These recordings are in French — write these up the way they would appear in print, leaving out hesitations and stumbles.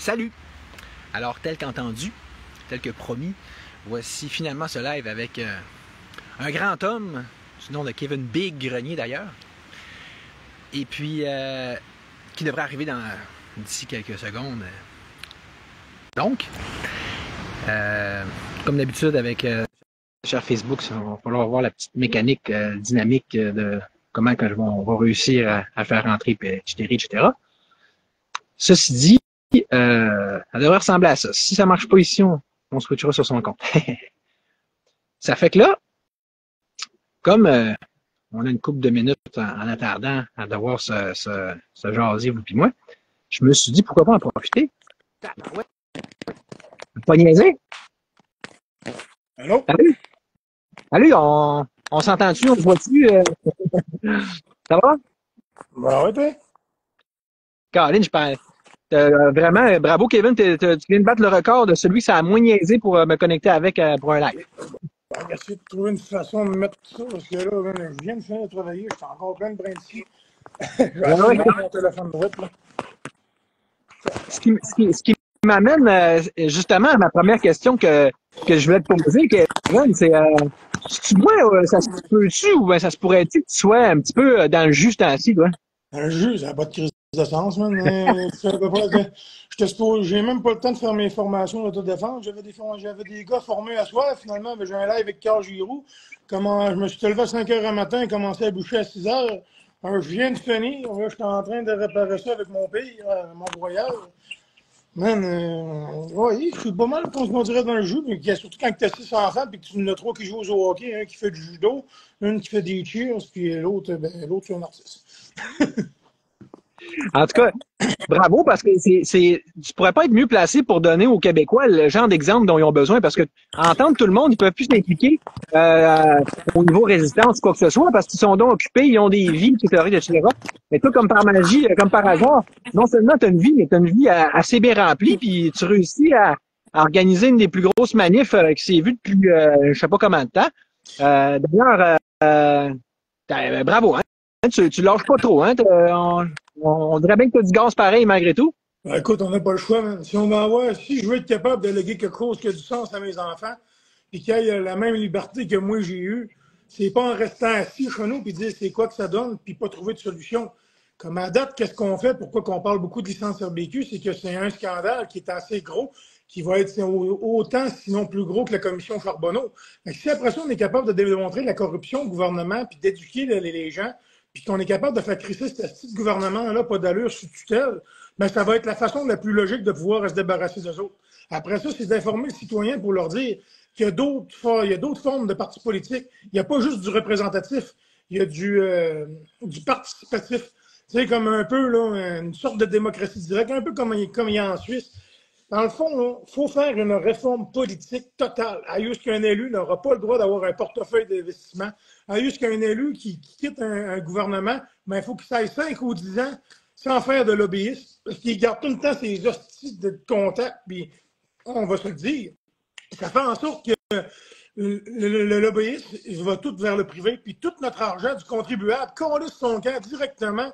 Salut! Alors, tel qu'entendu, tel que promis, voici finalement ce live avec un grand homme, du nom de Kevin Big Grenier d'ailleurs, et puis qui devrait arriver d'ici quelques secondes. Donc, comme d'habitude avec sur Facebook, il va falloir voir la petite mécanique dynamique de comment on va réussir à faire rentrer, etc., etc. Ceci dit, ça devrait ressembler à ça. Si ça marche pas ici, on switchera sur son compte. Ça fait que là, comme on a une couple de minutes en attendant à devoir se jaser, vous puis moi, je me suis dit pourquoi pas en profiter. Ouais. Pas niaiser? Allô? Salut! Salut, on s'entend-tu? On se voit-tu? Ça va? Ben ouais, toi? Caroline, je parle. Vraiment, bravo Kevin, tu viens de battre le record de celui qui s'est moins niaisé pour me connecter avec pour un live. Ben, j'essaie de trouver une façon de mettre tout ça, parce que là, man, je viens de finir de travailler, je suis encore plein de brin ici. Je vais essayer de mettre mon téléphone droit, là. Ce qui m'amène justement à ma première question que je voulais te poser, Kevin, c'est tu vois, ça se peut-tu ou bien ça se pourrait-tu que tu sois un petit peu dans le jus ce temps-ci, toi? Un jeu, ça n'a pas de crise de sens, man. J'ai même pas le temps de faire mes formations d'autodéfense. J'avais des gars formés à soir, finalement, ben, j'ai un live avec Carl Giroux. Je me suis levé à 5 heures du matin et commencé à boucher à 6 heures. Alors, je viens de finir. Là, je suis en train de réparer ça avec mon père, mon voyage. Man, oui, je suis pas mal qu'on dirait dans le jeu, mais surtout quand tu as 6 enfants et que tu en as 3 qui jouent au hockey, un qui fait du judo, une qui fait des cheers, puis l'autre, c'est un artiste. En tout cas, bravo, parce que tu pourrais pas être mieux placé pour donner aux Québécois le genre d'exemple dont ils ont besoin, parce que entendre tout le monde, ils peuvent plus s'impliquer au niveau résistance ou quoi que ce soit, parce qu'ils sont donc occupés, ils ont des vies, etc., etc. Mais toi, comme par magie, comme par hasard, non seulement tu as une vie, mais tu as une vie assez bien remplie, puis tu réussis à organiser une des plus grosses manifs qui s'est vue depuis je sais pas combien de temps. D'ailleurs, bravo, hein? Tu lâches pas trop, hein? On dirait bien que tu as du gaz pareil malgré tout. Ben, écoute, on n'a pas le choix, man. Si je veux être capable de léguer quelque chose qui a du sens à mes enfants, puis qu'ils aient la même liberté que moi j'ai eue, c'est pas en restant assis chez nous puis dire c'est quoi que ça donne, puis pas trouver de solution. Comme à date, qu'est-ce qu'on fait? Pourquoi qu'on parle beaucoup de licence RBQ? C'est que c'est un scandale qui est assez gros, qui va être autant, sinon plus gros que la commission Charbonneau. Mais si après ça, on est capable de démontrer la corruption au gouvernement, puis d'éduquer les gens, puis qu'on est capable de faire crisser ce petit gouvernement-là, pas d'allure, sous tutelle, ben, ça va être la façon la plus logique de pouvoir se débarrasser des autres. Après ça, c'est d'informer le citoyen pour leur dire qu'il y a d'autres formes de partis politiques. Il n'y a pas juste du représentatif, il y a du participatif. C'est comme un peu là, une sorte de démocratie directe, un peu comme il y a en Suisse. Dans le fond, il faut faire une réforme politique totale. À juste qu'un élu n'aura pas le droit d'avoir un portefeuille d'investissement. À juste qu'un élu qui quitte un gouvernement, ben, il faut qu'il s'aille 5 ou 10 ans sans faire de lobbyisme, parce qu'il garde tout le temps ses hosties de contact, puis on va se le dire. Ça fait en sorte que le lobbyisme va tout vers le privé, puis tout notre argent du contribuable colle son camp directement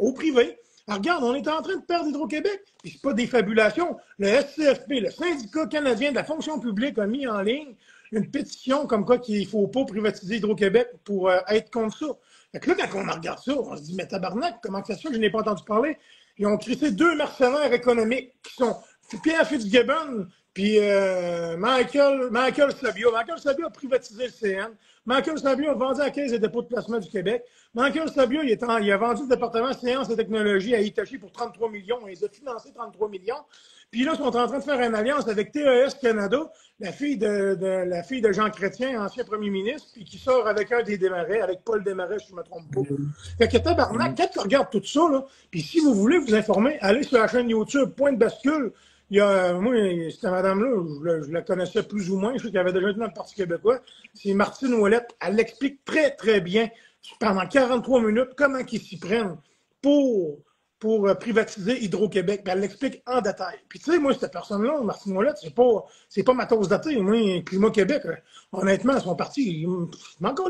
au privé. Alors, regarde, on est en train de perdre Hydro-Québec, puis c'est pas des fabulations. Le SCFP, le syndicat canadien de la fonction publique, a mis en ligne une pétition comme quoi qu'il ne faut pas privatiser Hydro-Québec pour être contre ça. Fait que là, quand on regarde ça, on se dit, mais tabarnak, comment ça se fait que je n'ai pas entendu parler? Ils ont crissé 2 mercenaires économiques qui sont Pierre Fitzgibbon puis Michael Sabia. Michael Sabia a privatisé le CN. Michael Sabia a vendu la Caisse des dépôts de placement du Québec. Michael Sabia, il a vendu le département Sciences et technologies à Hitachi pour 33 millions. Il a financé 33 millions. Puis là, ils sont en train de faire une alliance avec TES Canada, la fille de Jean Chrétien, ancien premier ministre, puis qui sort avec un des Desmarais, avec Paul Desmarais, si je ne me trompe pas. Fait que tabarnak, quand tu regardes tout ça, là, puis si vous voulez vous informer, allez sur la chaîne YouTube, Point de bascule. Moi, cette madame-là, je la connaissais plus ou moins, je sais qu'elle avait déjà été dans le Parti québécois. C'est Martine Ouellette. Elle l'explique très, très bien, pendant 43 minutes, comment ils s'y prennent pour privatiser Hydro-Québec. Puis elle l'explique en détail. Puis tu sais, moi, cette personne-là, Martine Ouellette, c'est pas ma tasse d'athée. Moi, Climat Québec, honnêtement, son parti, il m'en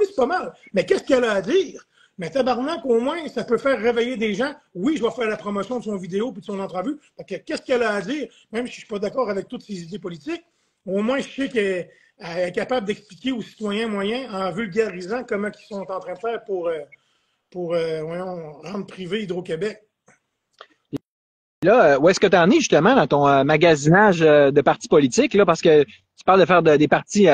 c'est pas mal. Mais qu'est-ce qu'elle a à dire? Mais tabarnak, au moins, ça peut faire réveiller des gens. Oui, je vais faire la promotion de son vidéo puis de son entrevue. Qu'est-ce qu'elle a à dire, même si je suis pas d'accord avec toutes ses idées politiques, au moins, je sais qu'elle est capable d'expliquer aux citoyens moyens, en vulgarisant comment ils sont en train de faire pour voyons, rendre privé Hydro-Québec. Là, où est-ce que tu en es justement dans ton magasinage de partis politiques, là, parce que tu parles de faire des partis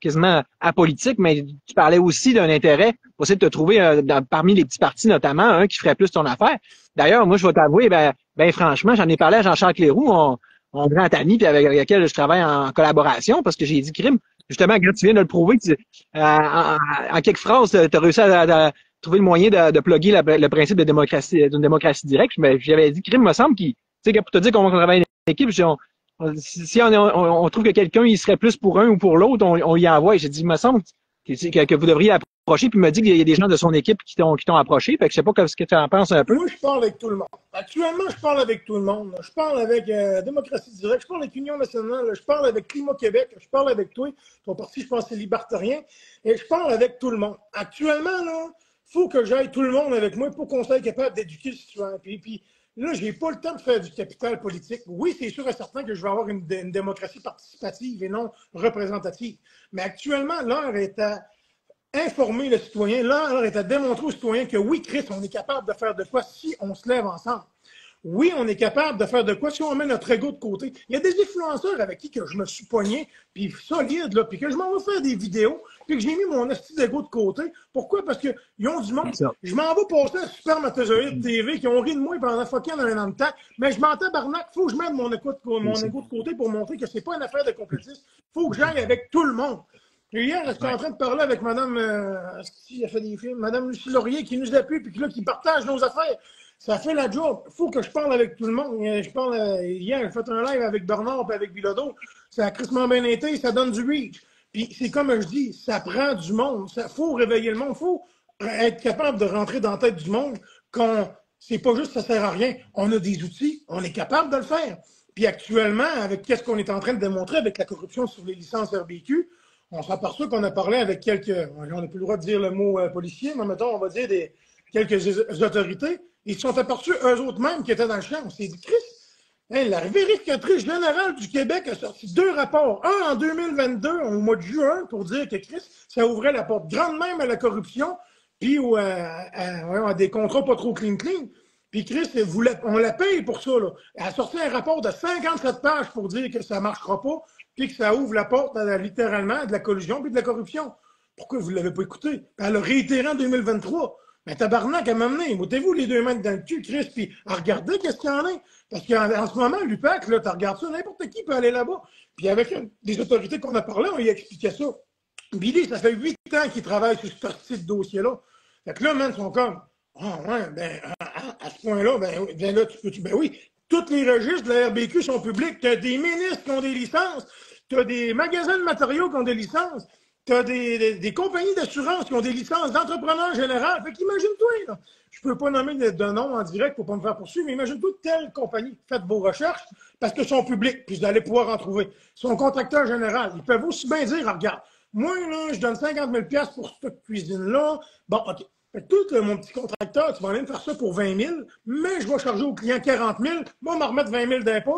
quasiment apolitiques, mais tu parlais aussi d'un intérêt pour essayer de te trouver parmi les petits partis notamment un qui ferait plus ton affaire. D'ailleurs, moi, je vais t'avouer, ben franchement, j'en ai parlé à Jean-Charles Cléroux, mon grand ami, puis avec lequel je travaille en collaboration, parce que j'ai dit, crime, justement, quand tu viens de le prouver, en quelques phrases, tu as réussi à trouver le moyen de plugger le principe de démocratie, d'une démocratie directe. Mais j'avais dit, crime, me semble qu'il, tu sais, pour te dire qu'on travaille en équipe, si on trouve que quelqu'un, il serait plus pour un ou pour l'autre, on y envoie. J'ai dit, il me semble que vous devriez approcher, puis il m'a dit qu'il y a des gens de son équipe qui t'ont approché. Fait que je sais pas ce que tu en penses un peu. Moi, je parle avec tout le monde. Actuellement, je parle avec tout le monde. Je parle avec Démocratie directe, je parle avec Union nationale, je parle avec Climat Québec, je parle avec toi. Ton parti, je pense, c'est libertarien. Et je parle avec tout le monde. Actuellement, là, faut que j'aille tout le monde avec moi pour qu'on soit capable d'éduquer le citoyen. Puis là, j'ai pas le temps de faire du capital politique. Oui, c'est sûr et certain que je vais avoir une démocratie participative et non représentative. Mais actuellement, l'heure est à informer le citoyen, l'heure est à démontrer au citoyen que oui, Chris, on est capable de faire de quoi si on se lève ensemble. Oui, on est capable de faire de quoi si on met notre ego de côté. Il y a des influenceurs avec qui que je me suis pogné, puis solide, là, puis que je m'en vais faire des vidéos, puis que j'ai mis mon esti d'ego de côté. Pourquoi? Parce qu'ils ont du monde. Je m'en vais passer à Supermatozoïde TV qui ont ri de moi pendant fucking un an de temps, mais je m'en tabarnak. Faut que je mette mon ego de côté pour montrer que c'est pas une affaire de complétisme. Faut que j'aille avec tout le monde. Et hier, j'étais en train de parler avec Madame, qui a fait des films, Madame Lucie Laurier qui nous appuie, puis là, qui partage nos affaires. Ça fait la job. Il faut que je parle avec tout le monde. Je parle, hier, j'ai fait un live avec Bernard et avec Bilodeau. Ça a crissement bien été, ça donne du reach. Puis c'est comme je dis, ça prend du monde. Il faut réveiller le monde. Il faut être capable de rentrer dans la tête du monde qu'on c'est pas juste ça sert à rien. On a des outils, on est capable de le faire. Puis actuellement, avec qu'est-ce qu'on est en train de démontrer avec la corruption sur les licences RBQ, on s'aperçoit qu'on a parlé avec quelques, on n'a plus le droit de dire le mot policier, mais mettons, on va dire quelques autorités. Ils se sont aperçus eux-autres-mêmes qui étaient dans le champ. On s'est dit, Chris, hein, la vérificatrice générale du Québec a sorti 2 rapports. Un en 2022, au mois de juin, pour dire que Chris, ça ouvrait la porte grande même à la corruption, puis à des contrats pas trop clean. Puis Chris, on la paye pour ça. Là. Elle a sorti un rapport de 57 pages pour dire que ça ne marchera pas, puis que ça ouvre la porte littéralement de la collusion puis de la corruption. Pourquoi vous ne l'avez pas écouté? Elle a réitéré en 2023. Mais tabarnak, elle m'a amené. Montez-vous les 2 mains dans le cul, Chris, puis regardez qu'est-ce qu'il y en a. Parce qu'en ce moment, l'UPAC, là, tu regardes ça, n'importe qui peut aller là-bas. Puis avec des autorités qu'on a parlé, on lui expliquait ça. Billy, ça fait 8 ans qu'il travaille sur ce petit dossier-là. Fait que là, man, ils sont comme, ah ouais, ben, à ce point-là, ben là, ben oui, tous les registres de la RBQ sont publics. Tu as des ministres qui ont des licences, tu as des magasins de matériaux qui ont des licences, tu as des compagnies d'assurance qui ont des licences d'entrepreneurs général. Fait qu'imagine-toi, là. Je peux pas nommer de nom en direct pour pas me faire poursuivre, mais imagine-toi telle compagnie. Faites vos recherches parce que sont publics, puis vous allez pouvoir en trouver. Son contracteur général, ils peuvent aussi bien dire, regarde, moi, là, je donne 50 000 $ pour cette cuisine-là. Bon, OK. Fait que tout, mon petit contracteur, tu vas aller me faire ça pour 20 000, mais je vais charger au client 40 000. Moi, je vais me remettre 20 000 d'impôts,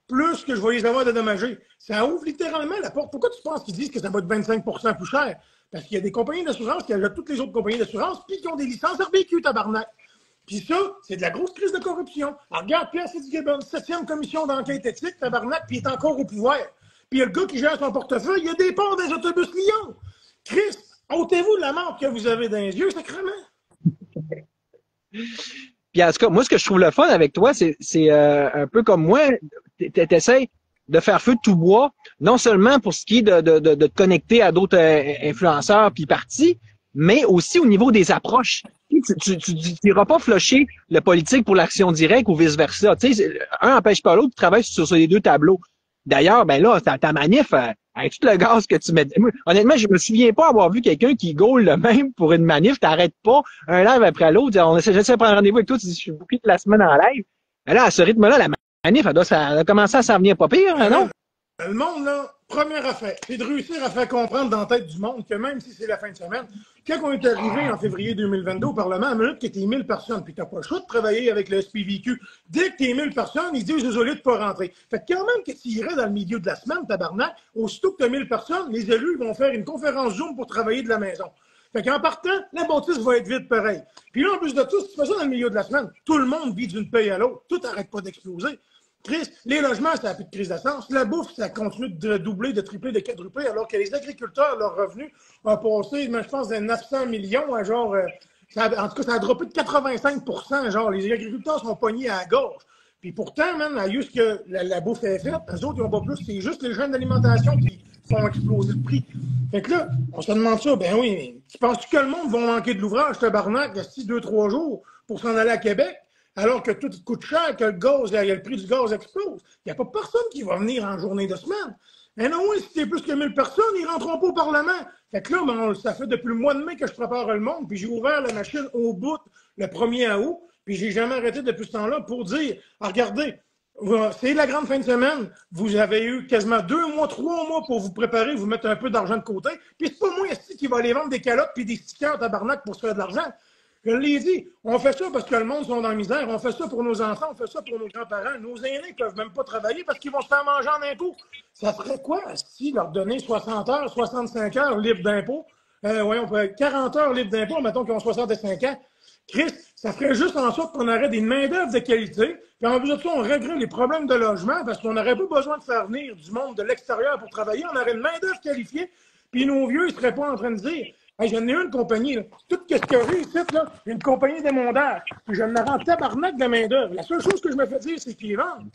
plus que je vais les avoir dédommagés. Ça ouvre littéralement la porte. Pourquoi tu penses qu'ils disent que ça va être 25 % plus cher? Parce qu'il y a des compagnies d'assurance qui achètent toutes les autres compagnies d'assurance, puis qui ont des licences RBQ, tabarnak. Puis ça, c'est de la grosse crise de corruption. Alors, regarde, Pierre Fitzgibbon, 7e commission d'enquête éthique, tabarnak, puis il est encore au pouvoir. Puis il y a le gars qui gère son portefeuille, il y a des ports des autobus Lyon. Christ, ôtez-vous de la mort que vous avez dans les yeux, sacrément. Puis en tout cas, moi, ce que je trouve le fun avec toi, c'est un peu comme moi, t'essayes de faire feu de tout bois, non seulement pour ce qui est de te connecter à d'autres influenceurs puis partis, mais aussi au niveau des approches. Tu n'iras pas flusher le politique pour l'action directe ou vice-versa. Tu sais, un n'empêche pas l'autre, tu travailles sur les 2 tableaux. D'ailleurs, ben là, ta manif, avec tout le gaz que tu mets. Honnêtement, je me souviens pas avoir vu quelqu'un qui gaule le même pour une manif. T'arrêtes pas un live après l'autre. J'essaie de prendre rendez-vous avec toi. Tu dis, je suis booké toute la semaine en live. Mais là, à ce rythme-là, la manif, elle a commencé à s'en venir pas pire, hein, non? Le monde, là, première affaire, c'est de réussir à faire comprendre dans la tête du monde que même si c'est la fin de semaine, quand on est arrivé en février 2022 au Parlement, à minute que t'es 1000 personnes, puis t'as pas le choix de travailler avec le SPVQ, dès que t'es 1000 personnes, ils se disent désolé de pas rentrer. Fait que quand même que tu irais dans le milieu de la semaine, tabarnak, aussitôt que t'as 1000 personnes, les élus vont faire une conférence Zoom pour travailler de la maison. Fait qu'en partant, la bâtisse va être vide pareil. Puis là, en plus de tout, si tu fais ça dans le milieu de la semaine, tout le monde vit d'une paye à l'autre. Tout arrête pas d'exploser. Chris, les logements, ça n'a plus de crise d'essence. La bouffe, ça continue de doubler, de tripler, de quadrupler, alors que les agriculteurs, leur revenu a passé, je pense, de 900 millions à genre... en tout cas, ça a droppé de 85 %. Genre, les agriculteurs sont pognés à la gorge. Puis pourtant, man, à juste que la bouffe est faite, eux autres, ils n'ont pas plus. C'est juste les jeunes d'alimentation qui font exploser le prix. Fait que là, on se demande ça. Ben oui, mais tu penses que le monde va manquer de l'ouvrage, tabarnak, d'ici 2-3 jours pour s'en aller à Québec, alors que tout coûte cher, que le gaz, le prix du gaz explose? Il n'y a pas personne qui va venir en journée de semaine. Mais non, oui, si t'es plus que 1000 personnes, ils ne rentreront pas au Parlement. Fait que là, ben, ça fait depuis le mois de mai que je prépare le monde, puis j'ai ouvert la machine au bout le 1er août. Puis j'ai jamais arrêté depuis ce temps-là pour dire, ah, regardez, c'est la grande fin de semaine, vous avez eu quasiment 2 mois, 3 mois pour vous préparer, vous mettre un peu d'argent de côté, puis c'est pas moi ici qui va aller vendre des calottes puis des stickers tabarnak pour se faire de l'argent. Je l'ai dit, on fait ça parce que le monde sont dans la misère, on fait ça pour nos enfants, on fait ça pour nos grands-parents, nos aînés peuvent même pas travailler parce qu'ils vont se faire manger en impôts. Ça ferait quoi si leur donner 60 heures, 65 heures libres d'impôts, on peut 40 heures libres d'impôts, mettons qu'ils ont 65 ans. Chris, ça ferait juste en sorte qu'on aurait des main-d'œuvre de qualité, puis en plus de ça, on réglerait les problèmes de logement parce qu'on n'aurait pas besoin de faire venir du monde de l'extérieur pour travailler. On aurait une main-d'œuvre qualifiée, puis nos vieux, ils seraient pas en train de dire hey, j'en ai une compagnie, là. Tout ce qu'il y a eu ici, là, une compagnie d'émondages, puis je me rends tabarnak de main-d'œuvre. La seule chose que je me fais dire, c'est qu'ils vendent.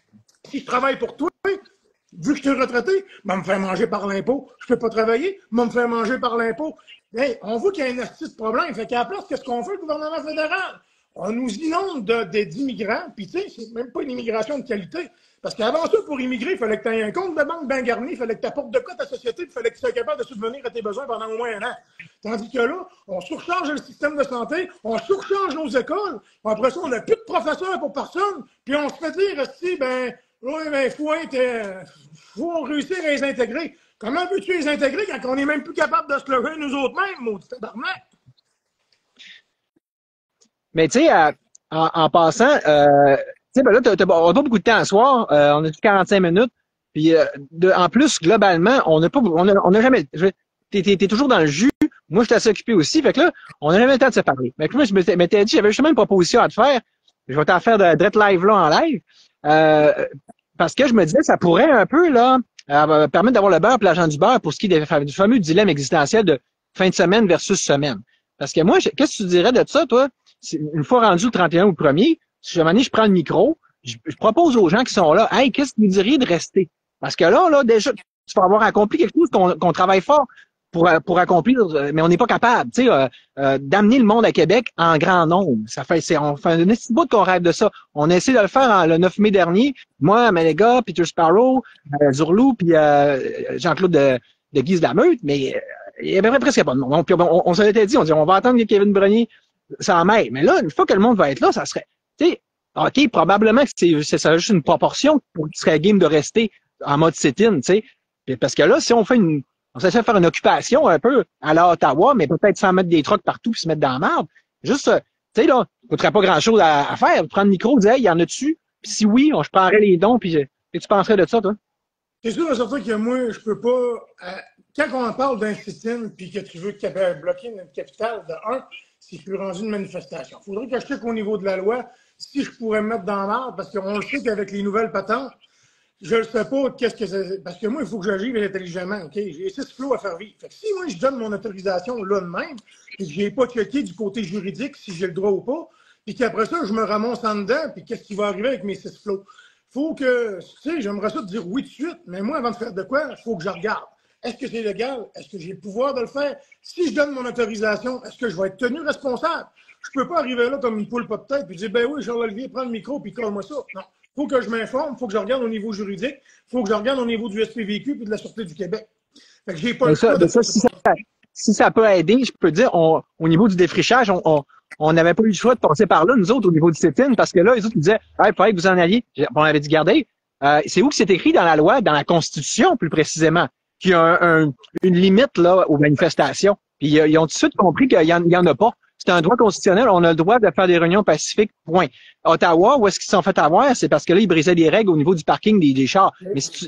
Si je travaille pour toi, vu que je suis retraité, me faire manger par l'impôt. Je peux pas travailler, me faire manger par l'impôt. Hey, on voit qu'il y a un astuce de problème. Fait qu'à la place, qu'est-ce qu'on fait, le gouvernement fédéral? On nous inonde d'immigrants, puis tu sais, c'est même pas une immigration de qualité. Parce qu'avant ça, pour immigrer, il fallait que tu aies un compte de banque bien garni, il fallait que tu apportes de quoi ta société, il fallait que tu sois capable de subvenir à tes besoins pendant au moins un an. Tandis que là, on surcharge le système de santé, on surcharge nos écoles, après ça, on n'a plus de professeurs pour personne, puis on se fait dire, si, ben, oui, ben, faut réussir à les intégrer. Comment veux-tu les intégrer quand on n'est même plus capable de se lever nous autres mêmes, maudit tabarnak? Mais tu sais, en passant, tu sais, ben là, on n'a pas beaucoup de temps à soir. On a 45 minutes. Puis en plus, globalement, on n'a jamais. T'es toujours dans le jus. Moi, je suis assez occupé aussi. Fait que là, on n'a jamais le temps de se parler. Mais moi, je m'étais dit, j'avais justement une proposition à te faire. Je vais t'en faire de direct live là en live. Parce que je me disais, ça pourrait un peu là permettre d'avoir le beurre et l'argent du beurre pour ce qui est du fameux dilemme existentiel de fin de semaine versus semaine. Parce que moi, qu'est-ce que tu dirais de ça, toi? Une fois rendu le 31 ou le 1er, si jamais je prends le micro, je propose aux gens qui sont là, hey, qu'est-ce que vous diriez de rester? Parce que là, déjà, tu vas avoir accompli quelque chose qu'on travaille fort pour accomplir, mais on n'est pas capable, tu sais, d'amener le monde à Québec en grand nombre. On fait un petit bout qu'on rêve de ça. On a essayé de le faire le 9 mai dernier. Moi, Maléga, Peter Sparrow, Zurlou, puis Jean-Claude de Guise de la Meute, mais il y avait presque pas de monde. Puis on s'en était dit, on va attendre que Kevin Brunier s'en mêle. Mais là, une fois que le monde va être là, ça serait, tu sais, OK, probablement que c'est juste une proportion qui serait game de rester en mode sit-in, tu sais. Parce que là, si on fait on s'essaie de faire une occupation un peu à la Ottawa, mais peut-être sans mettre des trucks partout puis se mettre dans la marde. Juste, tu sais, là, il ne coûterait pas grand-chose à faire. Prendre le micro, dire, hey, il y en a dessus. Puis si oui, je prendrais les dons, puis tu penserais de ça, toi? C'est sûr, certain que moi, je peux pas. Quand on parle d'un sit-in puis que tu veux bloquer une capitale, de un, c'est plus rendu une manifestation. Il faudrait que je check au niveau de la loi si je pourrais me mettre dans l'art, parce qu'on le sait qu'avec les nouvelles patentes, je ne sais pas qu'est-ce que c'est. Parce que moi, il faut que j'agisse intelligemment. OK? J'ai 6 flots à faire vivre. Fait que si moi, je donne mon autorisation là de même, et que je n'ai pas checké du côté juridique si j'ai le droit ou pas, puis qu'après ça, je me ramasse en dedans, puis qu'est-ce qui va arriver avec mes 6 flots? Faut que, tu sais, j'aimerais ça te dire oui tout de suite, mais moi, avant de faire de quoi, il faut que je regarde. Est-ce que c'est légal? Est-ce que j'ai le pouvoir de le faire? Si je donne mon autorisation, est-ce que je vais être tenu responsable? Je peux pas arriver là comme une poule pas de tête puis dire, ben oui, Charles-Olivier, prends le micro puis colle-moi ça. Non. Faut que je m'informe, faut que je regarde au niveau juridique, faut que je regarde au niveau du SPVQ puis de la Sûreté du Québec. Fait que j'ai pas le choix de ça. Si ça peut aider, je peux dire, au niveau du défrichage, on n'avait pas eu le choix de passer par là, nous autres, au niveau du sit-in, parce que là, les autres nous disaient, il faudrait que vous en alliez. On avait dit, regardez, c'est où que c'est écrit dans la loi, dans la Constitution, plus précisément. qu'il y a une limite là aux manifestations. Puis ils ont tout de suite compris qu'il y en a pas. C'est un droit constitutionnel. On a le droit de faire des réunions pacifiques. Point. Ottawa, où est-ce qu'ils se sont fait avoir, c'est parce que là ils brisaient des règles au niveau du parking des chars.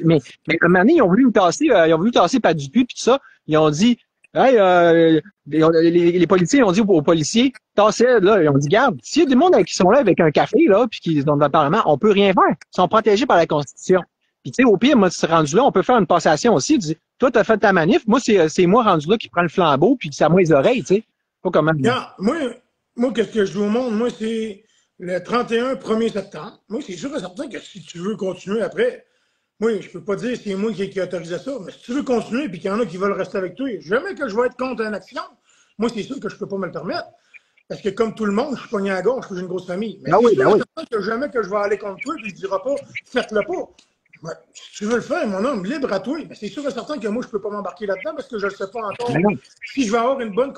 Mais à un moment donné, ils ont voulu me tasser, Pat Dupuis puis tout ça. Ils ont dit, hey, les policiers ont dit aux policiers, tassez là, ils ont dit, garde, s'il y a des monde qui sont là avec un café là, puis qui sont dans le Parlement, on peut rien faire. Ils sont protégés par la Constitution. Puis tu sais, au pire, moi, c'est rendu là, on peut faire une passation aussi. Tu dis, toi, t'as fait ta manif, moi, c'est moi rendu là qui prend le flambeau, puis c'est à moi les oreilles, tu sais. Pas comment. Regarde, moi qu'est-ce que je dis au monde? Moi, c'est le 31 1er septembre. Moi, c'est sûr et certain que si tu veux continuer après, moi, je peux pas dire c'est moi qui autorisé ça, mais si tu veux continuer et qu'il y en a qui veulent rester avec toi, jamais que je vais être contre une action, moi, c'est sûr que je peux pas me le permettre. Parce que comme tout le monde, je suis pogné à la gorge, j'ai une grosse famille. Mais c'est sûr et certain que jamais que je vais aller contre toi et je ne dirai pas, faites-le pas. Ouais, si tu veux le faire, mon homme, libre à toi. Mais c'est sûr et certain que moi, je ne peux pas m'embarquer là-dedans parce que je ne sais pas encore si je vais avoir une bonne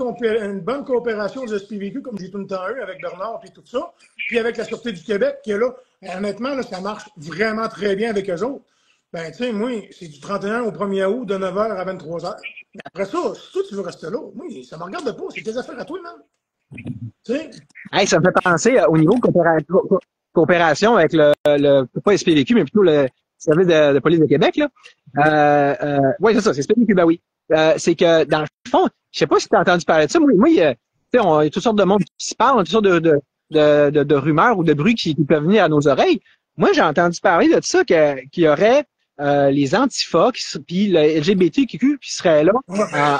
coopération des SPVQ comme j'ai tout le temps eu avec Bernard et tout ça, puis avec la Sûreté du Québec qui est là. Honnêtement, là, ça marche vraiment très bien avec eux autres. Ben, tu sais, moi, c'est du 31 au 1er août de 9h à 23h. Mais après ça, si toi, tu veux rester là, moi, ça me regarde pas. C'est tes affaires à toi, même. Tu sais? Hey, ça me fait penser au niveau coopération avec pas SPVQ, mais plutôt le service de police de Québec, là. Oui, c'est ça, c'est SPVQ, ben oui. C'est que, dans le fond, je sais pas si tu as entendu parler de ça. Moi, il y a toutes sortes de monde qui se parlent, toutes sortes de rumeurs ou de bruits qui peuvent venir à nos oreilles. Moi, j'ai entendu parler de ça qu'il y aurait les antifas puis le LGBTQ qui seraient là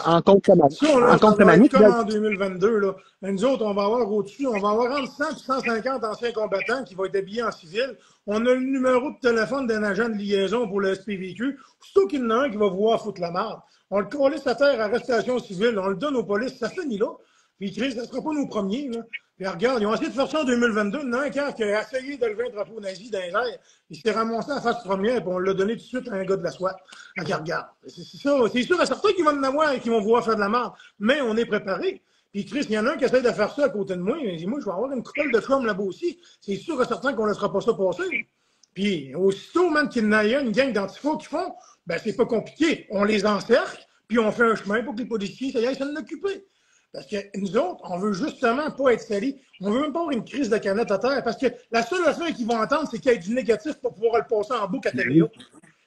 en contre-manie. Comme en 2022, là. Mais nous autres, on va avoir au-dessus, on va avoir entre 100 et 150 anciens combattants qui vont être habillés en civil. On a le numéro de téléphone d'un agent de liaison pour le SPVQ. Surtout qu'il y en a un qui va vouloir foutre la marde. On le collisse à terre, arrestation civile, on le donne aux polices, ça finit là. Puis Chris, ça ne sera pas nos premiers, là. Puis regarde, ils ont essayé de faire ça en 2022. Il y en a un qui a essayé de lever un drapeau nazi dans les airs. Il s'est ramassé à la face première, puis on l'a donné tout de suite à un gars de la SWAT. Regarde. C'est ça. C'est sûr et certain qu'ils vont en avoir et qu'ils vont vouloir faire de la merde. Mais on est préparé. Puis Chris, il y en a un qui essaie de faire ça à côté de moi. Il dit, moi, je vais avoir une coupelle de chum là-bas aussi. C'est sûr et certain qu'on ne laissera pas ça passer. Puis aussitôt, même qu'il y en a une gang d'antifaux qui font, ben c'est pas compliqué. On les encercle, puis on fait un chemin pour que les policiers, ça y est, s'en occuper. Parce que nous autres, on veut justement pas être salis. On veut même pas avoir une crise de canette à terre. Parce que la seule affaire qu'ils vont entendre, c'est qu'il y ait du négatif pour pouvoir le passer en boucle à Télé.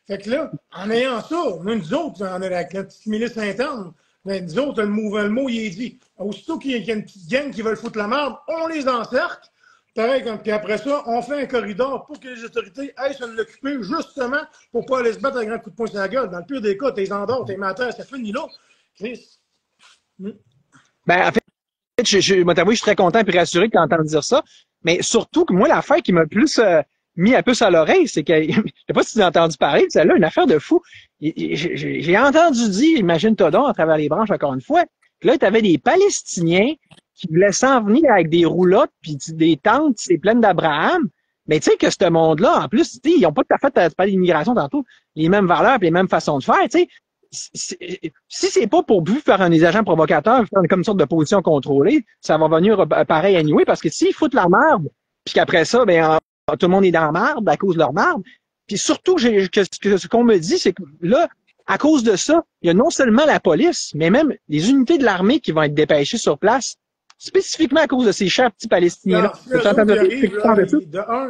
Fait que là, en ayant ça, nous autres, on est avec la petite milice interne. Mais nous autres, le mot, il est dit. Aussitôt qu'il y a une petite gang qui veut foutre la merde, on les encercle. Pareil, puis après ça, on fait un corridor pour que les autorités aillent s'en occuper, justement, pour pas aller se battre à grand coup de poing sur la gueule. Dans le pire des cas, t'es endors, t'es matin, ça finit là. Chris. Ben, en fait, moi, t'avoue, je suis très content et rassuré que tu entends dire ça. Mais surtout que moi, l'affaire qui m'a plus mis un peu à l'oreille, c'est que, je sais pas si tu as entendu parler, c'est là une affaire de fou. J'ai entendu dire, imagine-toi donc, à travers les branches, encore une fois, que là, tu avais des Palestiniens qui voulaient s'en venir avec des roulottes puis des tentes, c'est pleines d'Abraham. Mais tu sais que ce monde-là, en plus, ils n'ont pas tout à fait, tu parles d'immigration tantôt, les mêmes valeurs et les mêmes façons de faire, tu sais. Si c'est pas pour vous faire des agents provocateurs, faire comme une sorte de position contrôlée, ça va venir pareil anyway, parce que s'ils foutent la merde, puis qu'après ça, ben tout le monde est dans la merde à cause de leur merde. Puis surtout, ce qu'on me dit, c'est que là, à cause de ça, il y a non seulement la police, mais même les unités de l'armée qui vont être dépêchées sur place, spécifiquement à cause de ces chers petits Palestiniens-là. De un,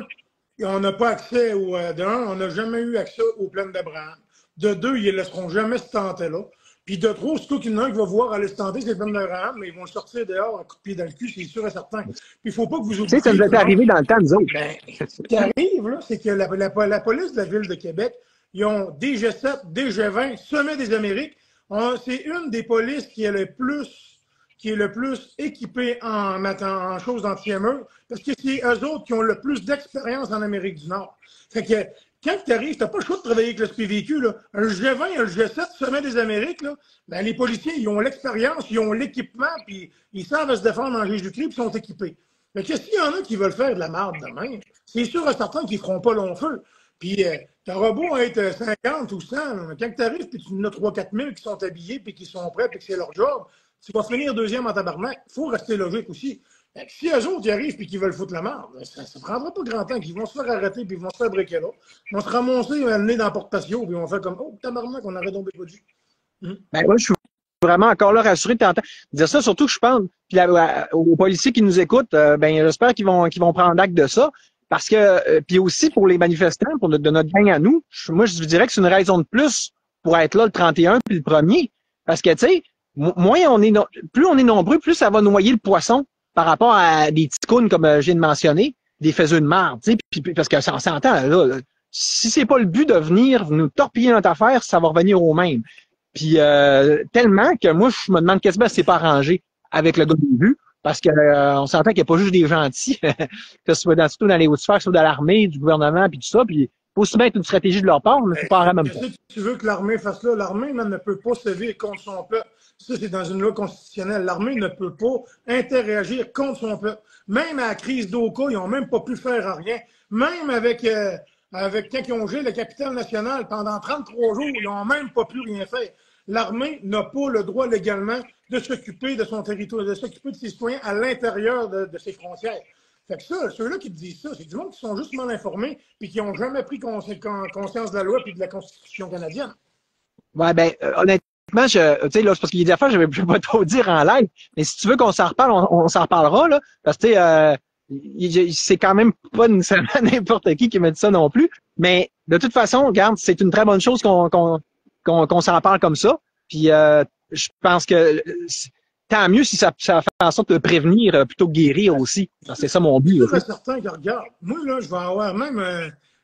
on n'a pas accès on n'a jamais eu accès aux plaines d'Abraham. De deux, ils ne laisseront jamais se tenter là. Puis de trois, c'est tout qu'il y en a un qui va voir aller se tenter, c'est les plaines d'Abraham, mais ils vont le sortir dehors à coup de pied dans le cul, c'est sûr et certain. Puis il ne faut pas que vous oubliez. Tu sais, ça nous est arrivé dans le temps, nous autres. Ben, ce qui arrive, là, c'est que la police de la Ville de Québec, ils ont DG7, DG20, Sommet des Amériques. C'est une des polices qui est le plus équipée en choses d'anti-émeute, parce que c'est eux autres qui ont le plus d'expérience en Amérique du Nord. Fait que quand tu arrives, tu n'as pas le choix de travailler avec le SPVQ. Là. Un G20, un G7, Sommet des Amériques, là, ben, les policiers, ils ont l'expérience, ils ont l'équipement, puis ils savent se défendre en Jésus-Christ, puis ils sont équipés. Mais qu'est-ce qu'il y en a qui veulent faire de la merde demain? C'est sûr et certain qu'ils ne feront pas long feu. Puis, t'auras beau être 50 ou 100, quand tu arrives, puis tu en as 3-4 000 qui sont habillés, puis qui sont prêts, puis que c'est leur job, tu vas finir deuxième en tabarnak. Il faut rester logique aussi. Si eux autres y arrivent et qu'ils veulent foutre la merde, ça ne prendra pas grand temps qu'ils vont se faire arrêter puis ils vont se faire briquer là. Ils vont se ramasser le nez dans la porte-patio puis ils vont faire comme « Oh, tabarnak, on aurait tombé pas dû. » Ben, moi, je suis vraiment encore là rassuré de t'entendre dire ça, surtout que je pense, puis aux policiers qui nous écoutent, ben, j'espère qu'ils vont prendre acte de ça. Parce que, puis aussi pour les manifestants, de notre gang à nous, moi, je dirais que c'est une raison de plus pour être là le 31 puis le premier. Parce que, tu sais, moins on est, plus on est nombreux, plus ça va noyer le poisson par rapport à des petits counes, comme je viens de mentionner, des faiseux de marde, tu sais, puis parce que ça, on s'entend, là, si c'est pas le but de venir nous torpiller notre affaire, ça va revenir au même. Puis tellement que moi, je me demande quasiment si c'est pas arrangé avec le gars du but, parce que on s'entend qu'il n'y a pas juste des gentils, que ce soit surtout dans les hautes sphères, que ce soit dans l'armée, du gouvernement, puis tout ça, puis faut aussi bien être une stratégie de leur part, mais c'est pas en même temps. Qu'est-ce que tu veux que l'armée fasse là? L'armée même ne peut pas sévir contre son peuple. Ça, c'est dans une loi constitutionnelle. L'armée ne peut pas interagir contre son peuple. Même à la crise d'Oka, ils n'ont même pas pu faire rien. Même avec quand ils ont géré la capitale nationale pendant 33 jours, ils n'ont même pas pu rien faire. L'armée n'a pas le droit légalement de s'occuper de son territoire, de s'occuper de ses citoyens à l'intérieur de ses frontières. Fait que ça, ceux-là qui te disent ça, c'est du monde qui sont juste mal informés puis qui n'ont jamais pris conscience de la loi puis de la Constitution canadienne. Ouais, ben, honnêtement, tu sais, là, c'est parce qu'il y a des affaires, je vais pas trop dire en live, mais si tu veux qu'on s'en reparle, on s'en reparlera, là, parce que, tu sais, c'est quand même pas nécessairement n'importe qui me dit ça non plus, mais de toute façon, regarde, c'est une très bonne chose qu'on s'en parle comme ça, puis je pense que tant mieux si ça fait en sorte de prévenir plutôt que guérir aussi. C'est ça mon but. C'est certain que, regarde, moi, là, je vais avoir même,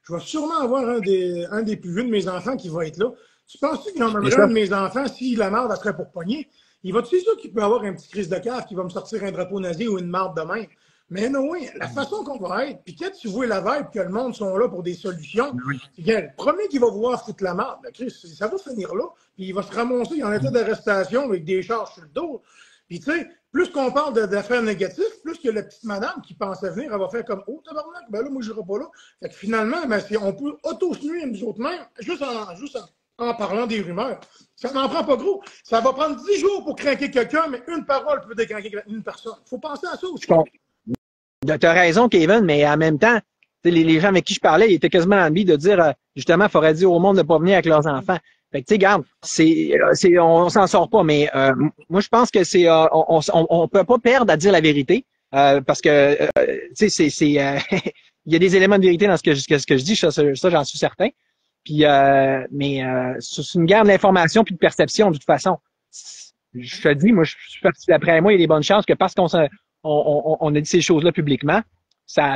je vais sûrement avoir un des plus vieux de mes enfants qui va être là. Tu penses-tu que j'emmènerais un de mes enfants, si la marde, elle serait pour pogner? Il va-tu dire qu'il peut avoir un petit crise de cave qui va me sortir un drapeau nazi ou une marde de même? Mais non, oui, la façon qu'on va être, puis quand tu vois la vibe que le monde sont là pour des solutions, c'est le premier qui va vouloir foutre la marde, Chris, ça va finir là, puis il va se ramasser en état d'arrestation avec des charges sur le dos. Puis tu sais, plus qu'on parle d'affaires négatives, plus que la petite madame qui pensait venir, elle va faire comme oh tabarnak, ben là, moi je n'irai pas là. Fait que finalement, ben, on peut auto-se-nuire nous autres mêmes, juste en parlant des rumeurs. Ça n'en prend pas gros. Ça va prendre 10 jours pour craquer quelqu'un, mais une parole peut décraquer une personne. Il faut penser à ça aussi. Tu as raison, Kevin, mais en même temps, les gens avec qui je parlais, ils étaient quasiment envie de dire, justement, il faudrait dire au monde de ne pas venir avec leurs enfants. Fait que, tu sais, regarde, on s'en sort pas, mais moi, je pense que on peut pas perdre à dire la vérité, parce que, tu sais, il y a des éléments de vérité dans ce que je dis, ça j'en suis certain. Puis, mais c'est une guerre d'information puis de perception, de toute façon. Je te dis, moi, d'après moi, il y a des bonnes chances que parce on a dit ces choses-là publiquement, ça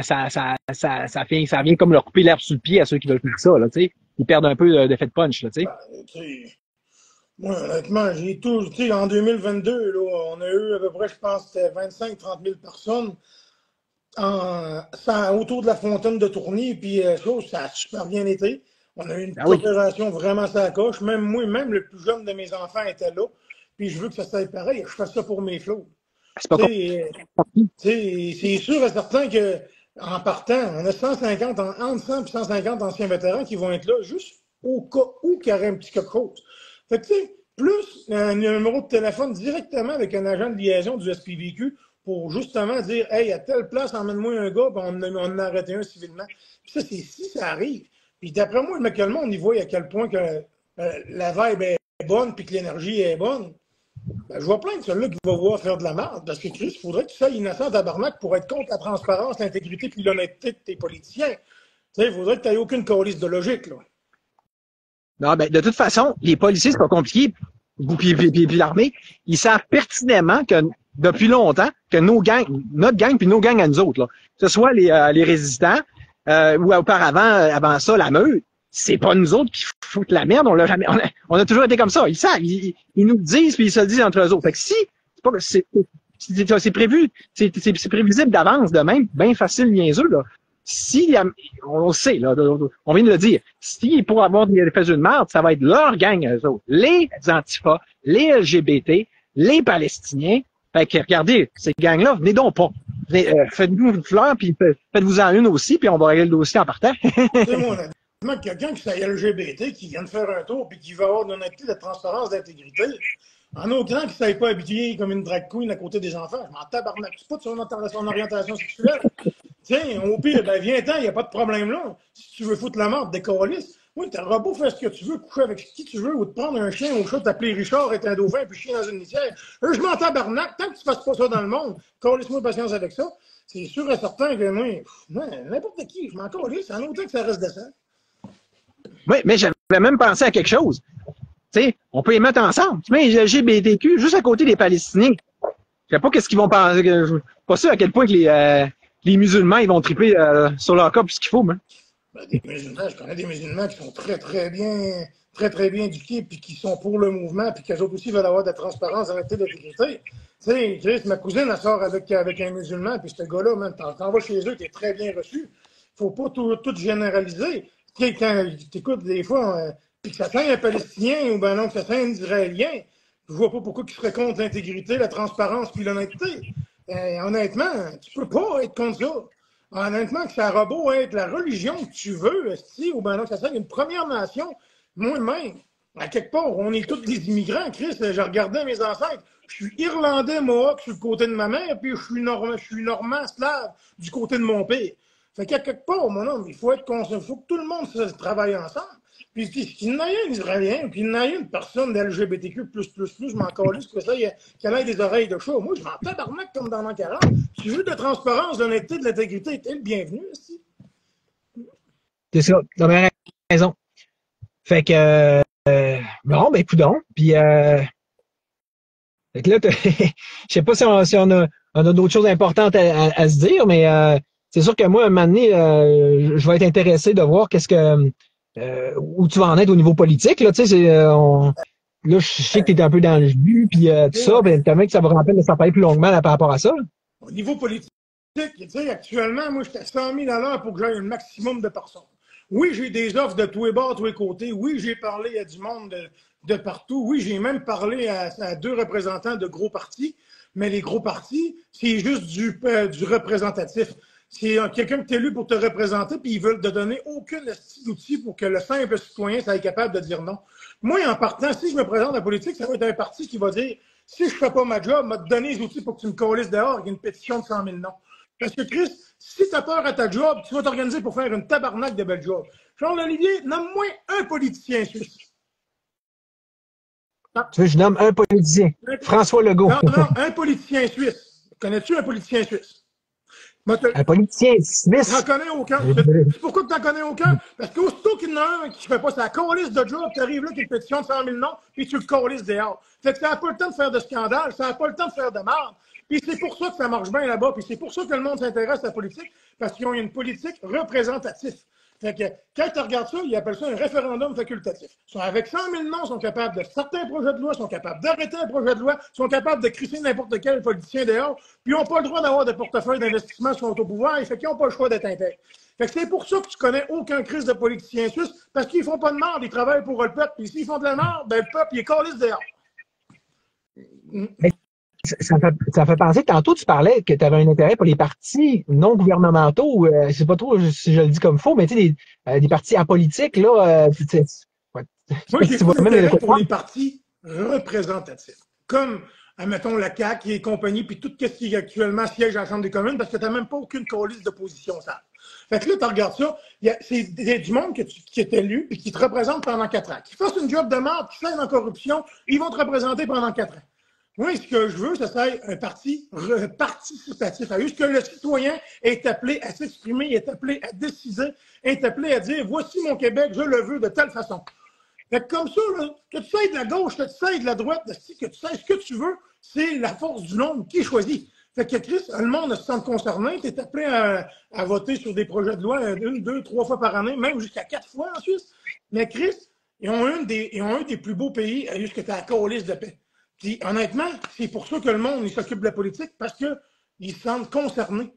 vient comme leur couper l'herbe sous le pied à ceux qui veulent faire ça, là, tu sais. Ils perdent un peu d'effet de punch, là, tu sais. Moi, honnêtement, j'ai tout, tu sais, en 2022, là, on a eu à peu près, je pense, c'était 25-30 000 personnes autour de la fontaine de Tourny, puis ça a super bien été. On a eu une coopération vraiment ça coche. Même moi, même le plus jeune de mes enfants était là, puis je veux que ça soit pareil. Je fais ça pour mes flots. C'est sûr et certain que en partant, on a 150, entre 100 et 150 anciens vétérans qui vont être là juste au cas où il y aurait un petit quelque chose. Fait que, tu sais, plus un numéro de téléphone directement avec un agent de liaison du SPVQ pour justement dire, hey, à telle place, emmène-moi un gars, puis on en a arrêté un civilement. Puis ça, c'est si ça arrive. Puis d'après moi, le monde, il voit à quel point que la vibe est bonne, puis que l'énergie est bonne. Ben, je vois plein de ceux-là qui vont voir faire de la merde, parce que Chris, il faudrait que tu sois innocent tabarnak pour être contre la transparence, l'intégrité et l'honnêteté de tes politiciens. Tu sais, il faudrait que tu n'aies aucune calice de logique, là. Non, ben, de toute façon, les policiers, c'est pas compliqué. Puis l'armée, ils savent pertinemment que depuis longtemps, que notre gang puis nos gangs à nous autres, là, que ce soit les résistants, ou auparavant, avant ça, la meute, c'est pas nous autres qui foutent la merde, on a toujours été comme ça. Ils savent, ils nous le disent puis ils se le disent entre eux autres. Fait que si, c'est prévu, c'est prévisible d'avance de même, bien facile, niaiseux, là. Si, on le sait, là, on vient de le dire, si pour avoir des faits de merde, ça va être leur gang, eux autres. Les Antifa, les LGBT, les Palestiniens. Fait que, regardez, ces gangs-là, venez donc pas. Faites-nous une fleur, puis faites-vous-en une aussi, puis on va régler le dossier en partant. Moi, quelqu'un qui s'appelle LGBT, qui vient de faire un tour, puis qui va avoir de l'honnêteté, de la transparence, d'intégrité, en autant qu'il ne s'aille pas habiller comme une drag queen à côté des enfants. Je m'en tabarnak. C'est pas de son orientation sexuelle. Tiens, au pire, ben viens-t'en, il n'y a pas de problème là. Si tu veux foutre la mort, décalisse. Oui, t'as le robot, fais ce que tu veux, coucher avec qui tu veux, ou te prendre un chien au chat, t'appeler Richard, être un dauphin, puis chier dans une litière. Je m'en tabarnak, tant que tu fasses pas ça dans le monde, calisse-moi patience avec ça. C'est sûr et certain que moi, n'importe qui, je m'en calisse, en autant que ça reste décent. Oui, mais j'avais même pensé à quelque chose. Tu sais, on peut les mettre ensemble. Tu mets les LGBTQ juste à côté des Palestiniens. Je sais pas qu'est-ce qu'ils vont penser. Je suis pas sûr à quel point que les musulmans ils vont triper sur leur corps plus qu'il faut, mais. Ben, des musulmans, je connais des musulmans qui sont très bien éduqués, puis qui sont pour le mouvement, puis qu'eux autres aussi veulent avoir de la transparence, de l'intégrité. Tu sais, Chris, ma cousine, elle sort avec un musulman, puis ce gars-là, même, t'en vas chez eux, t'es très bien reçu. Faut pas tout généraliser. Tu sais, quand t'écoutes des fois, puis que ça tient un Palestinien, ou ben non, que ça tient un Israélien, je vois pas pourquoi ils seraient contre l'intégrité, la transparence, puis l'honnêteté. Honnêtement, tu peux pas être contre ça. Honnêtement, que ça aura beau être la religion que tu veux, si, ou ben non, que ça soit une première nation, moi-même, à quelque part, on est tous des immigrants, Chris. Je regardais mes ancêtres. Je suis Irlandais, Mohawk, sur le côté de ma mère, puis je suis Normand, Slave, du côté de mon père. Fait qu'à quelque part, mon homme, il faut faut que tout le monde se travaille ensemble. Puis qu'il n'y en ait un Israélien, puis qu'il n'y en ait une personne d'LGBTQ++, je m'en calisse que ça, qu'elle ait des oreilles de chat. Moi, je m'en tabarnak comme dans l'an 40. Tu veux de la transparence, de l'honnêteté, de l'intégrité, t'es le bienvenu ici. C'est ça. T'as bien raison. Fait que, bon, ben, coudonc. Puis, fait que là, je sais pas si on a d'autres choses importantes à se dire, mais c'est sûr que moi, un moment donné, je vais être intéressé de voir où tu vas en être au niveau politique. Là, tu sais, là, je sais que tu es un peu dans le jus, puis tout ça, ben, que ça va remplir de s'en parler plus longuement là, par rapport à ça. Là. Au niveau politique, tu sais, actuellement, moi, je suis à 100 000 à l'heure pour que j'aille un maximum de personnes. Oui, j'ai des offres de tous les bords, tous les côtés. Oui, j'ai parlé à du monde de partout. Oui, j'ai même parlé à deux représentants de gros partis. Mais les gros partis, c'est juste du représentatif. C'est quelqu'un qui t'est élu pour te représenter, puis ils veulent te donner aucun outil pour que le simple citoyen soit capable de dire non. Moi, en partant, si je me présente à la politique, ça va être un parti qui va dire si je ne fais pas ma job, m'a donné les outils pour que tu me colisses dehors avec une pétition de 100 000 noms. Parce que Chris, si tu as peur à ta job, tu vas t'organiser pour faire une tabarnak de belle job. Jean-Olivier, nomme-moi un politicien suisse. Tu veux que je nomme un politicien? François Legault. Non, un politicien suisse. Connais-tu un politicien suisse? Un politicien suisse? T'en connais aucun. Pourquoi tu n'en connais aucun? Parce qu'aussitôt qu'il y en a un qui ne fait pas sa calice de job, tu arrives là avec une pétition de 100 000 noms, puis tu le calices dehors. Fait que ça n'a pas le temps de faire de scandale, ça n'a pas le temps de faire de merde. Puis c'est pour ça que ça marche bien là-bas, puis c'est pour ça que le monde s'intéresse à la politique, parce qu'ils ont une politique représentative. Fait que quand tu regardes ça, ils appellent ça un référendum facultatif. Avec 100 000 noms, ils sont capables de certains projets de loi, sont capables d'arrêter un projet de loi, sont capables de crisser n'importe quel politicien dehors, puis ils n'ont pas le droit d'avoir de portefeuille d'investissement qui sont au pouvoir, et fait qu'ils n'ont pas le choix d'être intègres. Fait que c'est pour ça que tu connais aucun crise de politiciens suisses, parce qu'ils font pas de merde, ils travaillent pour le peuple, puis s'ils font de la merde, ben le peuple, il est calisse dehors. Ça fait penser, tantôt tu parlais que tu avais un intérêt pour les partis non gouvernementaux, je sais pas trop si je le dis comme faux, mais tu sais, des partis apolitiques, là, moi, j'ai pas d'intérêt pour les partis représentatifs. Comme, admettons, la CAQ et compagnie, puis tout ce qui actuellement siège à la Chambre des communes, parce que tu n'as même pas aucune coalition d'opposition, ça. Fait que là, tu regardes ça, c'est du monde qui est élu et qui te représente pendant 4 ans. Qui fassent une job de merde, qui fassent en corruption, ils vont te représenter pendant 4 ans. Moi, ce que je veux, c'est un parti participatif. À ce que le citoyen est appelé à s'exprimer, est appelé à décider, est appelé à dire voici mon Québec, je le veux de telle façon. Fait que comme ça, là, que tu sais de la gauche, que tu sais de la droite, que tu sais ce que tu veux, c'est la force du nombre qui choisit. Fait que Chris, le monde se sent concerné, tu es appelé à voter sur des projets de loi 1, 2, 3 fois par année, même jusqu'à 4 fois en Suisse. Mais Chris, ils ont un des plus beaux pays à jusqu'à ta coalice de paix. Puis honnêtement, c'est pour ça que le monde s'occupe de la politique, parce qu'ils se sentent concernés.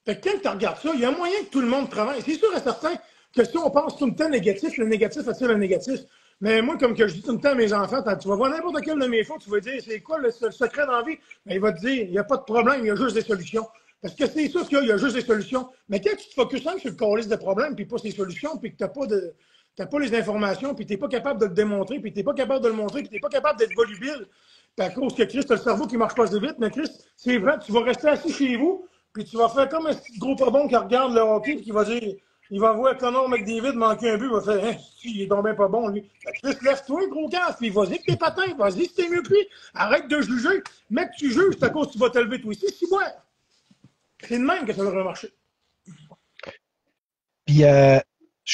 Fait que quand tu regardes ça, il y a moyen que tout le monde travaille. C'est sûr et certain que si on pense tout le temps négatif, le négatif attire le négatif. Mais moi, comme que je dis tout le temps à mes enfants, tu vas voir n'importe quel de mes fautes, tu vas dire c'est quoi le secret dans la vie? Ben, il va te dire il n'y a pas de problème, il y a juste des solutions. Parce que c'est ça qu'il y a juste des solutions. Mais quand tu te focuses sur le calice de problèmes, puis pas ces solutions, puis que tu n'as pas les informations, puis tu n'es pas capable de le démontrer, puis tu n'es pas capable de le montrer, puis tu n'es pas capable d'être volubile, puis à cause que Chris, tu as le cerveau qui ne marche pas assez vite, mais Chris, c'est vrai, tu vas rester assis chez vous, puis tu vas faire comme un petit gros pas bon qui regarde le hockey puis qui va dire, il va voir Connor McDavid manquer un but, il va faire, hein, il est tombé pas bon, lui. Fait que Chris, lève-toi, gros casse, puis vas-y avec tes patins, vas-y, si t'es mieux que lui. Arrête de juger. Mec, tu juges, c'est à cause que tu vas te lever toi aussi, si ouais. C'est de même que ça devrait marcher. Puis,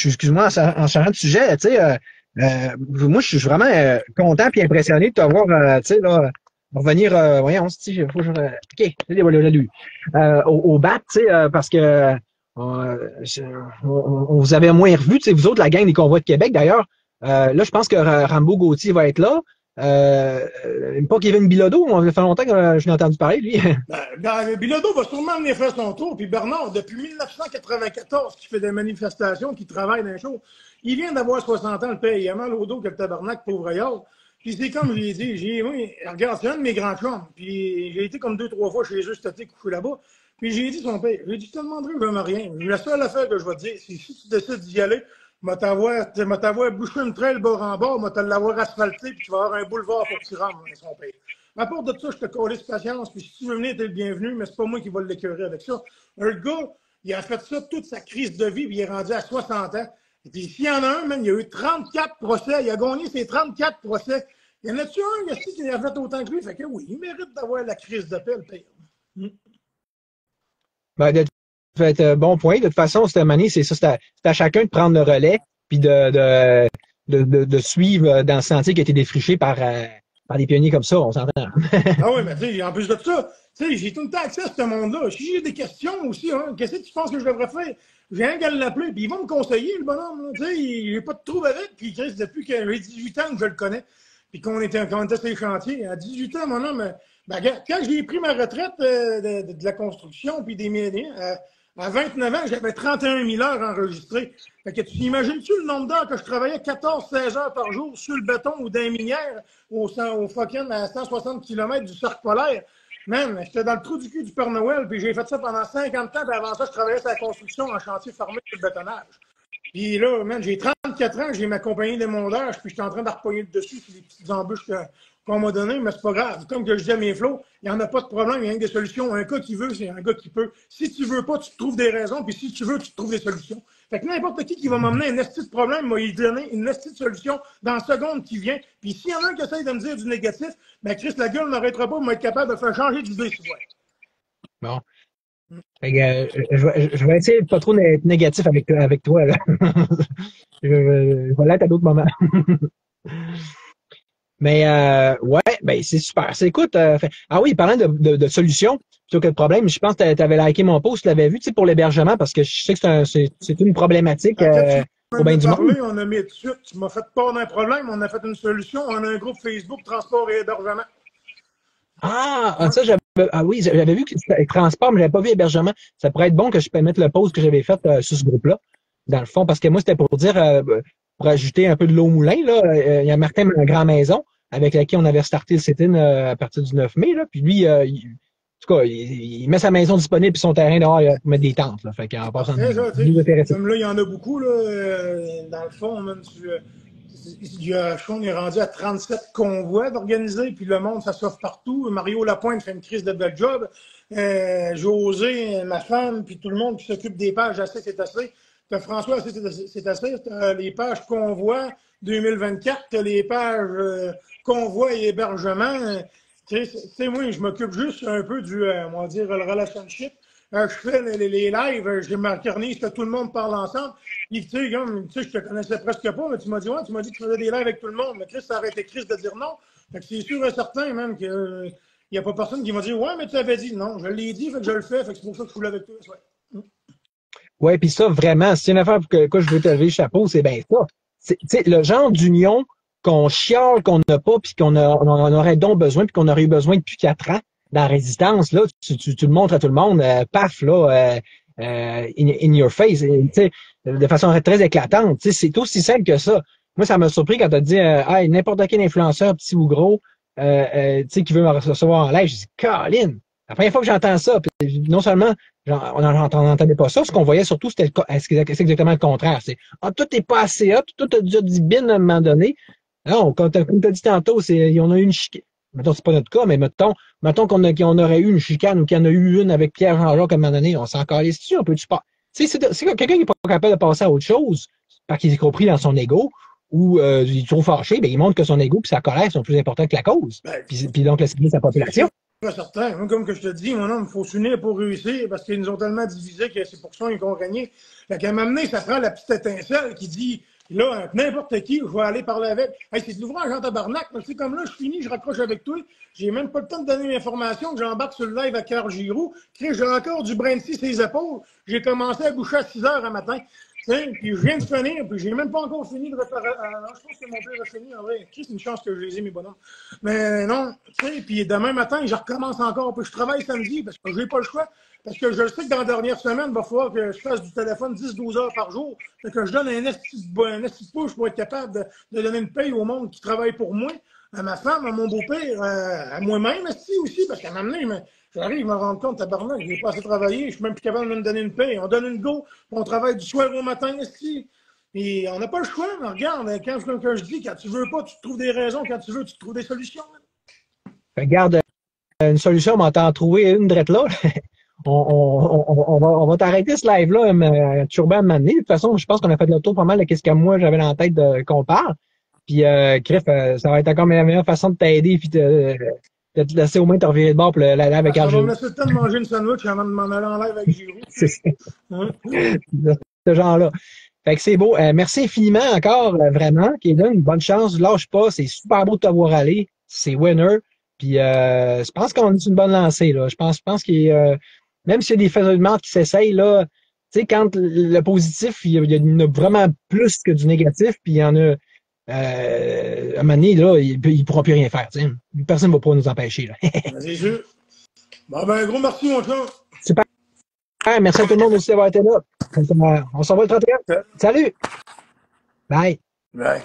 excuse-moi, en changeant de sujet, tu sais, moi, je suis vraiment content puis impressionné de te voir, tu sais, là, revenir, voyons, si, faut que je... OK, voilà, lui. Au bat, tu sais, parce que on vous avait moins revu, tu sais, vous autres, la gang des convois de Québec, d'ailleurs. Là, je pense que Rambo Gauthier va être là. Pas Kevin Bilodeau, ça fait longtemps que je l'ai entendu parler, lui. Bilodeau va sûrement venir faire son tour. Puis Bernard, depuis 1994, qui fait des manifestations, qui travaille dans les shows, il vient d'avoir 60 ans, le père. Il a mal au dos que le tabarnak, pauvre yard. Puis c'est comme je l'ai dit, oui, regarde, c'est un de mes grands chums. Puis j'ai été comme 2-3 fois chez eux, c'était couché là-bas. Puis j'ai dit son père, j'ai dit, je te demanderai vraiment rien. La seule affaire que je vais te dire, c'est si tu décides d'y aller, m'a t'avoir bouché une trail bord en bord, m'a l'avoir asphalté, puis tu vas avoir un boulevard pour que tu rentres, son père. À part de ça, je te collais patience, puis si tu veux venir, t'es le bienvenu, mais c'est pas moi qui va l'écœurer avec ça. Le gars, il a fait ça toute sa crise de vie, puis il est rendu à 60 ans. Et puis s'il y en a un, man, il a eu 34 procès, il a gagné ses 34 procès. Il y en a-tu un qui a fait autant que lui? Fait que oui, il mérite d'avoir la crise de paix, le père. Ben, fait, bon point. De toute façon, cette année, c'est ça, c'est à chacun de prendre le relais puis de suivre dans le sentier qui a été défriché par des pionniers comme ça, on s'entend. Ah oui, mais tu sais, en plus de ça, tu sais, j'ai tout le temps accès à ce monde-là. Si j'ai des questions aussi, hein, qu'est-ce que tu penses que je devrais faire? J'ai un gars de l'appeler, puis il va me conseiller, le bonhomme. Tu sais, il n'a pas de trouble avec, puis Chris, depuis que j'ai 18 ans que je le connais, puis qu'on était sur les chantiers. À 18 ans, mon homme, ben, quand j'ai pris ma retraite de la construction, puis des médias, à 29 ans, j'avais 31 000 heures enregistrées. Fait que tu imagines-tu le nombre d'heures que je travaillais 14-16 heures par jour sur le béton ou dans les minières au fucking à 160 km du cercle polaire? Man, j'étais dans le trou du cul du Père Noël, puis j'ai fait ça pendant 50 ans, puis avant ça, je travaillais sur la construction en chantier fermé sur le bétonnage. Puis là, man, j'ai 34 ans, j'ai ma compagnie de mondage, puis j'étais en train de repogner le dessus sur les petites embûches qu'on m'a données, mais c'est pas grave. Comme que je dis à mes flots, il n'y en a pas de problème, il y a des solutions. Un gars qui veut, c'est un gars qui peut. Si tu veux pas, tu te trouves des raisons, puis si tu veux, tu te trouves des solutions. Fait que n'importe qui va m'emmener un esti de problème, m'a lui donner une esti de solution dans la seconde qui vient. Puis s'il y en a un qui essaye de me dire du négatif, ben Chris, la gueule n'arrêtera pas pour m'être capable de faire changer d'idée, si ouais. Bon. Fait que, je vais essayer de pas trop être négatif avec toi, là. je vais l'être à d'autres moments. Mais ouais, ben c'est super. Écoute, ah oui, parlant de solutions plutôt que de problèmes, je pense que tu avais liké mon post, tu l'avais vu, tu sais, pour l'hébergement, parce que je sais que c'est une problématique au bien du monde. On a mis tout de suite, tu m'as fait part d'un problème, on a fait une solution, on a un groupe Facebook Transport et Hébergement. Ça, oui, j'avais vu que c'était transport, mais j'avais pas vu hébergement. Ça pourrait être bon que je peux mettre le post que j'avais fait sur ce groupe-là, dans le fond, parce que moi, c'était pour dire, pour ajouter un peu de l'eau au moulin, là, il y a Martin Grand Maison, avec laquelle on avait starté le sit-in à partir du 9 mai, là, puis lui, en tout cas, il met sa maison disponible puis son terrain dehors pour mettre des tentes, là, fait qu'en passant, comme là, il y en a beaucoup, là, dans le fond, même, on est rendu à 37 convois d'organiser, puis le monde, ça s'offre partout. Mario Lapointe fait une crise de bel job. José, ma femme, puis tout le monde qui s'occupe des pages assez, c'est assez. T'as François, c'est assez. T'as les pages convois 2024, t'as les pages convois et hébergement. Tu sais, moi, je m'occupe juste un peu du, on va dire, le relationship. Je fais les lives, j'ai ma carnisse que tout le monde parle ensemble. Puis, tu sais, je te connaissais presque pas, mais tu m'as dit, ouais, tu m'as dit que tu faisais des lives avec tout le monde. Mais Chris, ça aurait été Chris de dire non. Fait que c'est sûr et certain, même, qu'il n'y a pas personne qui m'a dit, ouais, mais tu avais dit non. Je l'ai dit, fait que je le fais, fait que c'est pour ça que je suis là avec toi. Ouais. Ouais, puis ça, vraiment, c'est une affaire pour que je veux te lever le chapeau, c'est bien ça. Tu sais, le genre d'union qu'on chiale, qu'on n'a pas, puis qu'on on aurait donc besoin, puis qu'on aurait eu besoin depuis 4 ans dans la résistance, là, tu le montres à tout le monde, paf, là, in your face, tu sais, de façon très éclatante. Tu sais, c'est aussi simple que ça. Moi, ça m'a surpris quand tu as dit, hey, n'importe quel influenceur, petit ou gros, tu sais, qui veut me recevoir en live, je dis, Colin, la première fois que j'entends ça, puis non seulement on n'entendait pas ça, ce qu'on voyait surtout, c'est exactement le contraire. C'est tout n'est pas assez hot, tout a déjà dit bin à un moment donné. Non, comme tu as dit tantôt, on a eu une mettons, c'est pas notre cas, mais mettons qu'on aurait eu une chicane ou qu'il y en a eu une avec Pierre Jean-Jacques à un moment donné, on s'en calisse dessus, on peut-tu pas. Tu sais, c'est quelqu'un qui n'est pas capable de passer à autre chose, parce qu'il est compris dans son ego, ou il est trop fâché, ben il montre que son ego et sa colère sont plus importants que la cause. Ben, Puis donc, le service de la population. pas certain. Moi, comme que je te dis, mon homme, il faut s'unir pour réussir parce qu'ils nous ont tellement divisés que c'est pour ça qu'ils ont gagné. Fait qu'à un moment donné, ça prend la petite étincelle qui dit, là, n'importe qui, je vais aller parler avec. Hey, c'est de l'ouvrage en tabarnak. Mais c'est comme là, je finis, je raccroche avec toi. J'ai même pas le temps de donner l'information que j'embarque sur le live à Carl Giroux. J'ai encore du brin de scie sur les épaules. J'ai commencé à boucher à 6 heures un matin. Puis je viens de finir, puis j'ai même pas encore fini de réparer. Je pense que mon père a fini, en vrai. C'est une chance que je les ai, mes bonhommes. Mais non, tu sais, puis demain matin, je recommence encore, puis je travaille samedi, parce que j'ai pas le choix. Parce que je sais que dans la dernière semaine, il va falloir que je fasse du téléphone 10-12 heures par jour. Fait que je donne un esti de push pour être capable de donner une paye au monde qui travaille pour moi, à ma femme, à mon beau-père, à moi-même, aussi, parce qu'à m'amener, j'arrive, je me rends compte, tabarnak, j'ai pas assez travaillé, je suis même plus capable de me donner une paye. On donne une go, on travaille du soir au matin, esti. Et on n'a pas le choix, mais regarde, quand je dis, quand tu veux pas, tu te trouves des raisons, quand tu veux, tu te trouves des solutions. Regarde, une solution, on va t'en trouver une drette là. On va t'arrêter ce live-là, Turban Mané. De toute façon, je pense qu'on a fait le tour pas mal de ce que moi j'avais en tête qu'on parle. Puis, Griff, ça va être encore la meilleure façon de t'aider puis de te laisser au moins te revirer de bord pour l'aller avec Ça va Giroux. me laisser le temps de manger une sandwich avant de m'en aller en live avec Giroux. C'est ça. Hein? De ce genre-là. Fait que c'est beau. Merci infiniment encore, vraiment, Kevin. Bonne chance. Lâche pas. C'est super beau de t'avoir allé. C'est winner. Puis je pense qu'on est sur une bonne lancée, là. Je pense qu'il même s'il y a des phénomènes qui s'essayent, là, tu sais, quand le positif, il y en a vraiment plus que du négatif, puis il y en a à un moment donné, là, il ne pourra plus rien faire. T'sais. Personne ne va pas nous empêcher. Là. C'est sûr. Bon, ben, gros merci, mon chum. Super. Merci à tout le monde aussi d'avoir été là. On s'en va le 31. Salut! Bye! Bye.